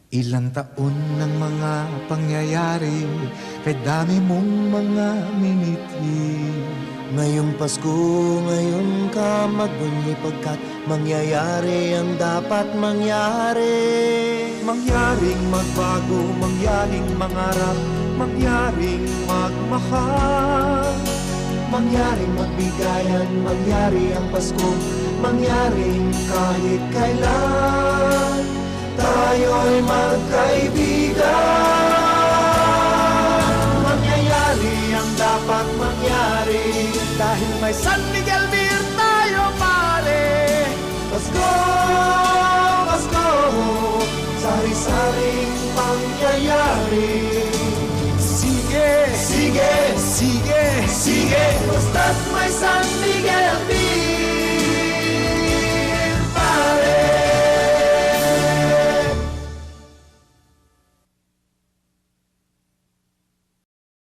Ilang taon ng mga pangyayari, kay dami mong mga miniti. Ngayong Pasko, ngayon ka magbunyi pagkat mangyayari ang dapat mangyari. Mangyaring magbago, mangyaring mangarap, mangyaring magmahal. Mangyaring magbigayan, mangyari ang Pasko, mangyaring kahit kailan tayo'y magkaibigan. Mangyayari ang dapat mangyari, dahil may San Miguel Beer tayo pare. Pasko, Pasko, sari-saring pangyayari. Sige, Sige, sige, sige, basta't may San Miguel Beer.